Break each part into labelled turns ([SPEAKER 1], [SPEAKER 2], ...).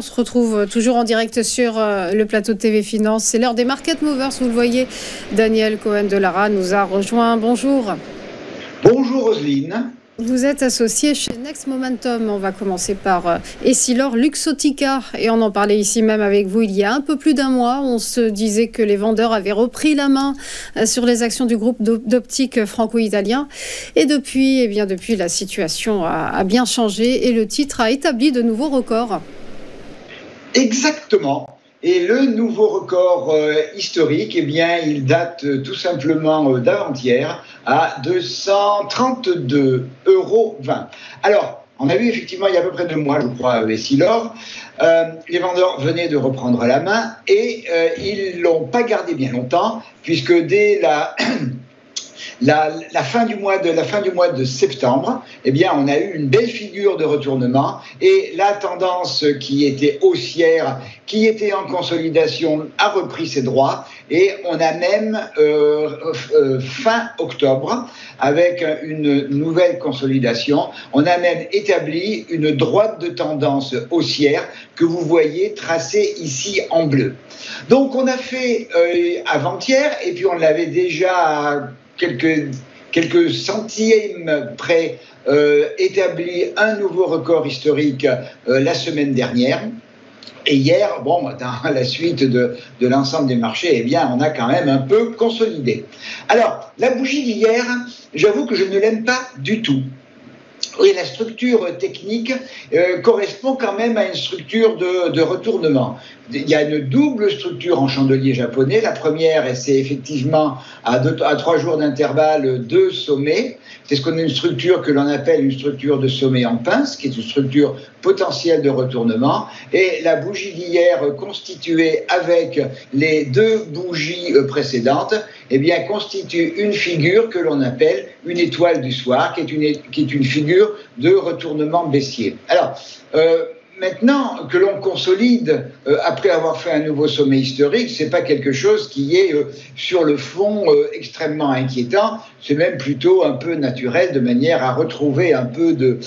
[SPEAKER 1] se retrouve toujours en direct sur le plateau de TV Finance. C'est l'heure des Market Movers, vous le voyez. Daniel Cohen de Lara nous a rejoint. Bonjour.
[SPEAKER 2] Bonjour Roselyne.
[SPEAKER 1] Vous êtes associé chez Next Momentum. On va commencer par Essilor Luxottica. Et on en parlait ici même avec vous il y a un peu plus d'un mois. On se disait que les vendeurs avaient repris la main sur les actions du groupe d'optique franco-italien. Et depuis, la situation a bien changé et le titre a établi de nouveaux records.
[SPEAKER 2] Exactement. Et le nouveau record historique, il date tout simplement d'avant-hier à 232,20 €. Alors, on a vu effectivement il y a à peu près 2 mois, je crois, Essilor, les vendeurs venaient de reprendre la main et ils ne l'ont pas gardé bien longtemps, puisque dès la fin du mois de septembre, on a eu une belle figure de retournement et la tendance qui était haussière, qui était en consolidation, a repris ses droits et on a même fin octobre, avec une nouvelle consolidation, on a même établi une droite de tendance haussière que vous voyez tracée ici en bleu. Donc on a fait avant-hier et puis on l'avait déjà quelques centièmes près établi un nouveau record historique la semaine dernière. Et hier, dans la suite de l'ensemble des marchés, on a quand même un peu consolidé. Alors, la bougie d'hier, j'avoue que je ne l'aime pas du tout. Oui, la structure technique correspond quand même à une structure de retournement. Il y a une double structure en chandelier japonais. La première, c'est effectivement à 3 jours d'intervalle 2 sommets. C'est ce qu'on a une structure que l'on appelle une structure de sommet en pince, qui est une structure potentielle de retournement. Et la bougie d'hier, constituée avec les 2 bougies précédentes, constitue une figure que l'on appelle une étoile du soir, qui est une figure de retournement baissier. Alors, maintenant que l'on consolide après avoir fait un nouveau sommet historique, c'est pas quelque chose qui est sur le fond extrêmement inquiétant. C'est même plutôt un peu naturel, de manière à retrouver un peu de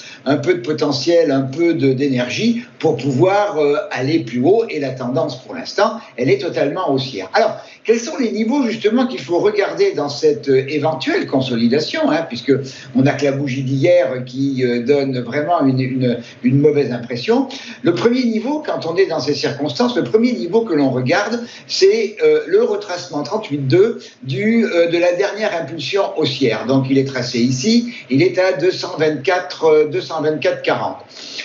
[SPEAKER 2] potentiel, un peu d'énergie pour pouvoir aller plus haut. Et la tendance, pour l'instant, elle est totalement haussière. Alors, quels sont les niveaux justement qu'il faut regarder dans cette éventuelle consolidation, puisque on n'a que la bougie d'hier qui donne vraiment une mauvaise impression. Le premier niveau, quand on est dans ces circonstances, le premier niveau que l'on regarde, c'est le retracement 38,2 de la dernière impulsion haussière. Donc il est tracé ici, il est à 224,40.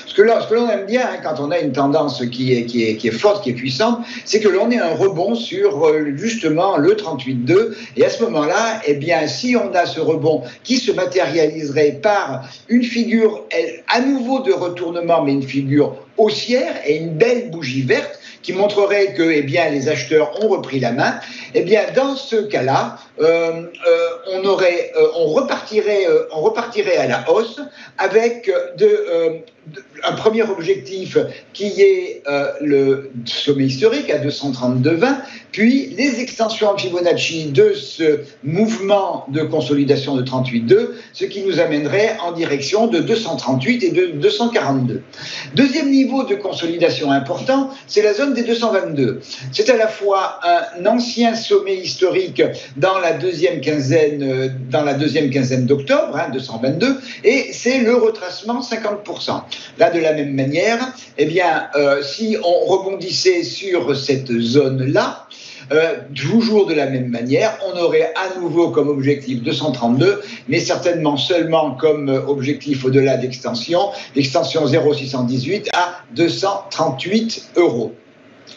[SPEAKER 2] Ce que l'on aime bien quand on a une tendance qui est forte, qui est puissante, c'est que l'on ait un rebond sur justement le 38,2. Et à ce moment-là, si on a ce rebond qui se matérialiserait par une figure à nouveau de retournement, mais une figure haussière et une belle bougie verte qui montrerait que les acheteurs ont repris la main, dans ce cas-là, on repartirait à la hausse avec un premier objectif qui est le sommet historique à 232,20, puis les extensions en Fibonacci de ce mouvement de consolidation de 38,2, ce qui nous amènerait en direction de 238 et de 242. Deuxième niveau de consolidation important, c'est la zone des 222. C'est à la fois un ancien sommet historique dans la deuxième quinzaine d'octobre, 222, et c'est le retracement 50%. Là, de la même manière, si on rebondissait sur cette zone-là, toujours de la même manière, on aurait à nouveau comme objectif 232, mais certainement seulement comme objectif au-delà l'extension 0,618 à 238 €.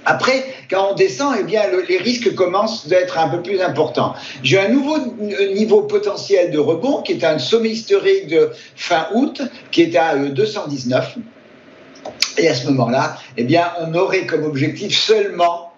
[SPEAKER 2] Après, quand on descend, les risques commencent d'être un peu plus importants. J'ai un nouveau niveau potentiel de rebond qui est un sommet historique de fin août, qui est à 219. Et à ce moment-là, on aurait comme objectif seulement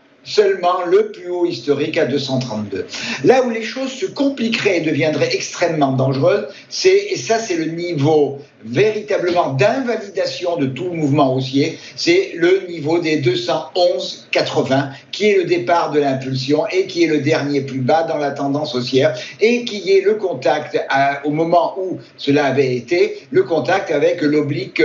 [SPEAKER 2] le plus haut historique à 232. Là où les choses se compliqueraient et deviendraient extrêmement dangereuses, c'est le niveau véritablement d'invalidation de tout le mouvement haussier, c'est le niveau des 211,80 qui est le départ de l'impulsion et qui est le dernier plus bas dans la tendance haussière et qui est le contact au moment où cela avait été le contact avec l'oblique,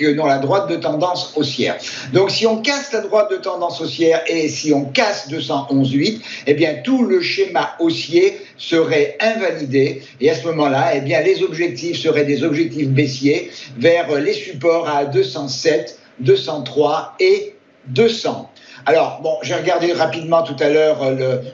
[SPEAKER 2] la droite de tendance haussière. Donc si on casse la droite de tendance haussière et si on casse 211,8, eh bien tout le schéma haussier serait invalidé et à ce moment-là, eh bien les objectifs seraient des objectifs baissiers vers les supports à 207, 203 et 200. Alors, bon, j'ai regardé rapidement tout à l'heure,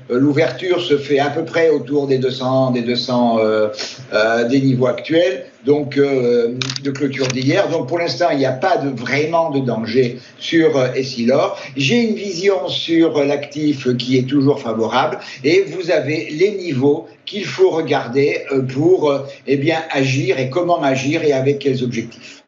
[SPEAKER 2] l'ouverture se fait à peu près autour des 200 des niveaux actuels, donc de clôture d'hier. Donc, pour l'instant, il n'y a pas vraiment de danger sur Essilor. J'ai une vision sur l'actif qui est toujours favorable et vous avez les niveaux qu'il faut regarder pour agir et comment agir et avec quels objectifs.